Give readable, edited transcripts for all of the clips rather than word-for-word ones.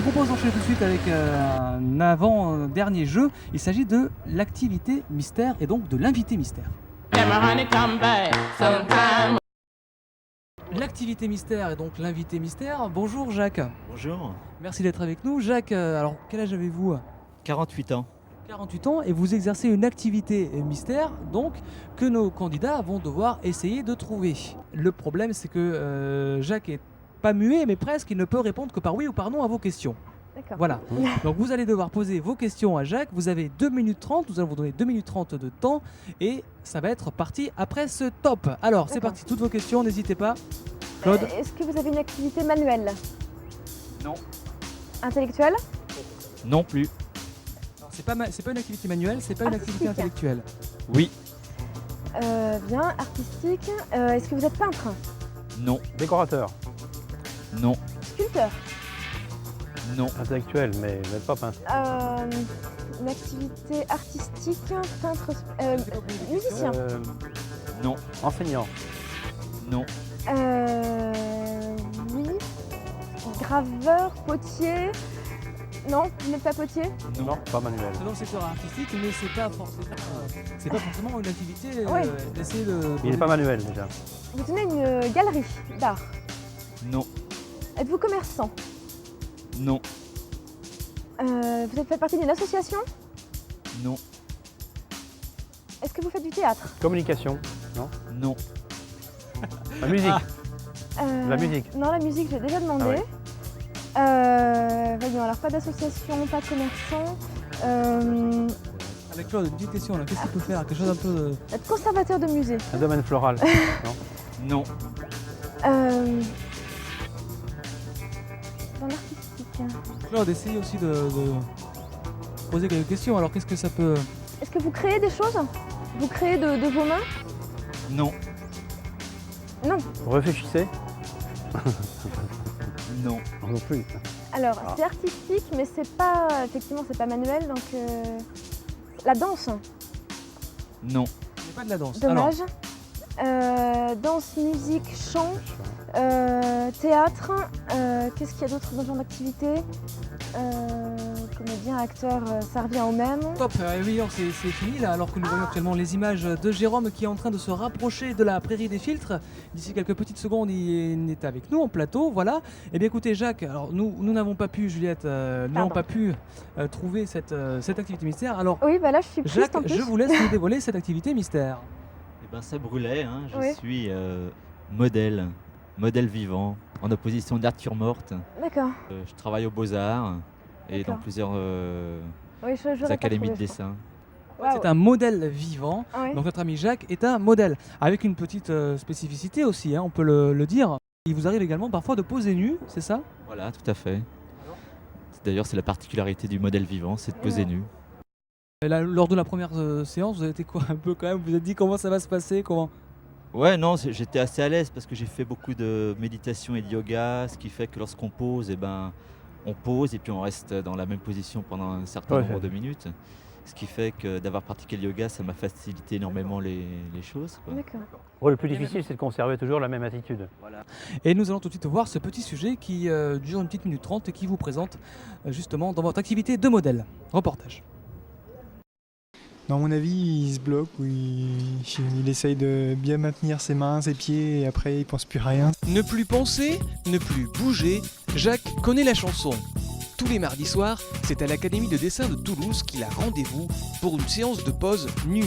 vous propose d'enchaîner tout de suite avec un avant-dernier jeu. Il s'agit de l'activité mystère et donc de l'invité mystère. L'activité mystère et donc l'invité mystère. Bonjour Jacques. Bonjour. Merci d'être avec nous. Jacques, alors quel âge avez-vous ? 48 ans. 48 ans et vous exercez une activité mystère donc que nos candidats vont devoir essayer de trouver. Le problème c'est que Jacques est pas muet mais presque, il ne peut répondre que par oui ou par non à vos questions. D'accord. Voilà, donc vous allez devoir poser vos questions à Jacques, vous avez 2 minutes 30, nous allons vous donner 2 minutes 30 de temps et ça va être parti après ce top. Alors c'est D'accord. parti, toutes vos questions, n'hésitez pas. Claude. Est-ce que vous avez une activité manuelle? Non. Intellectuelle? Non plus. Alors, c'est pas une activité manuelle, c'est pas une activité Artistique. intellectuelle. Oui. Bien, artistique. Est-ce que vous êtes peintre? Non. Décorateur, Non. Sculpteur? Non. intellectuel, mais vous n'êtes pas peintre. Une activité artistique, peintre, musicien? Non. Enseignant, Non. Oui. Graveur, potier? Non, vous n'êtes pas potier? non, pas manuel. C'est dans le secteur artistique, mais c'est pas forcément une activité Ouais. d'essayer de... Il n'est pas manuel déjà. Vous tenez une galerie d'art? Non. Êtes-vous commerçant? Non. Vous faites partie d'une association? Non. Est-ce que vous faites du théâtre? Communication, Non. la musique, La musique. Non, la musique, j'ai déjà demandé. Ah Voyons, alors pas d'association, pas de commerçant. Avec Claude, une petite question là, qu'est-ce qu'il peut faire? Quelque chose un peu... Être conservateur de musée. un domaine floral. Non. Dans l'artistique. Claude, essayez aussi de poser quelques questions. Alors qu'est-ce que ça peut... Est-ce que vous créez des choses? Vous créez de vos mains? Non. Non. Réfléchissez. Non. Non plus. Alors, Ah. c'est artistique, mais c'est pas, effectivement, c'est pas manuel, donc la danse. Non. C'est pas de la danse. Dommage. Danse, musique, chant, théâtre. Qu'est-ce qu'il y a d'autre dans ce genre d'activité? Comédien, acteur, ça revient au même. Alors, top, oui, alors, c'est fini là, alors que nous voyons actuellement les images de Jérôme qui est en train de se rapprocher de la prairie des filtres. D'ici quelques petites secondes, il est avec nous en plateau, voilà. Eh bien écoutez Jacques, alors nous n'avons pas pu, Juliette, nous n'avons pas pu trouver cette activité mystère. Alors Oui, bah là, je suis Jacques, triste en plus. je vous laisse nous dévoiler cette activité mystère. Eh ben ça brûlait. Hein. Je Oui. suis modèle vivant, en opposition d'Arthur Morte. D'accord. Je travaille aux Beaux-Arts et D'accord. dans plusieurs Oui, j'aurais pas académies de trouvé, je dessin. crois. C'est un modèle vivant. Ah ouais. Donc notre ami Jacques est un modèle, avec une petite spécificité aussi, hein, on peut le dire. Il vous arrive également parfois de poser nu, c'est ça? Voilà, tout à fait. D'ailleurs, c'est la particularité du modèle vivant, c'est de poser nu. Et là, lors de la première séance, vous avez été quoi un peu quand même? Vous vous êtes dit comment ça va se passer? Comment... Ouais, non, j'étais assez à l'aise parce que j'ai fait beaucoup de méditation et de yoga, ce qui fait que lorsqu'on pose, on pose et puis on reste dans la même position pendant un certain Ouais. nombre de minutes. Ce qui fait que d'avoir pratiqué le yoga, ça m'a facilité énormément les choses, quoi. D'accord. Le plus difficile, c'est de conserver toujours la même attitude. Et nous allons tout de suite voir ce petit sujet qui dure une petite minute 30 et qui vous présente justement dans votre activité de modèle. Reportage. Dans mon avis, il se bloque ou il essaye de bien maintenir ses mains, ses pieds et après il pense plus à rien. Ne plus penser, ne plus bouger, Jacques connaît la chanson. Tous les mardis soirs, c'est à l'Académie de dessin de Toulouse qu'il a rendez-vous pour une séance de pose nue.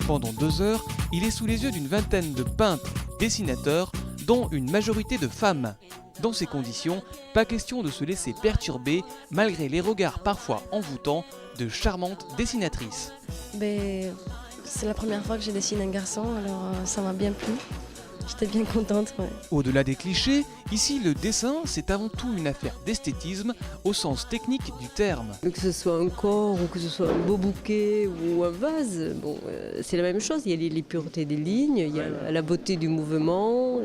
Pendant 2 heures, il est sous les yeux d'une vingtaine de peintres, dessinateurs, dont une majorité de femmes. Dans ces conditions, pas question de se laisser perturber malgré les regards parfois envoûtants de charmantes dessinatrices. C'est la première fois que je dessine un garçon, alors ça m'a bien plu. J'étais bien contente. Ouais. Au-delà des clichés, ici le dessin, c'est avant tout une affaire d'esthétisme au sens technique du terme. Que ce soit un corps ou que ce soit un beau bouquet ou un vase, c'est la même chose. Il y a les puretés des lignes, il y a la beauté du mouvement.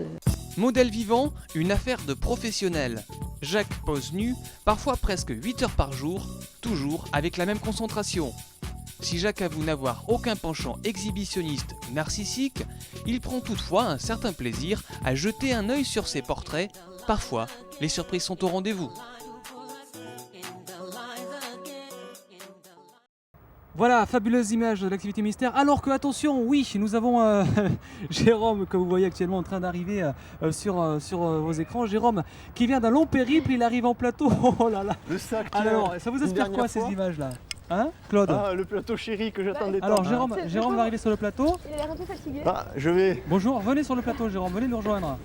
Modèle vivant, une affaire de professionnel. Jacques pose nu, parfois presque 8 heures par jour, toujours avec la même concentration. Si Jacques avoue n'avoir aucun penchant exhibitionniste ou narcissique, il prend toutefois un certain plaisir à jeter un œil sur ses portraits. Parfois, les surprises sont au rendez-vous. Voilà, fabuleuse image de l'activité mystère. Alors que, attention, oui, nous avons Jérôme, que vous voyez actuellement en train d'arriver sur vos écrans. Jérôme, qui vient d'un long périple, il arrive en plateau. Oh là là. Le sac. Alors, ça vous une inspire quoi dernière ces fois. images-là? Hein, Claude? Ah, le plateau chéri que j'attendais tant. Alors, Jérôme C'est va Jérôme. arriver sur le plateau. Il a l'air un peu fatigué. Ah, je vais. Bonjour, venez sur le plateau, Jérôme, venez nous rejoindre.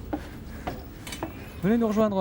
Venez nous rejoindre.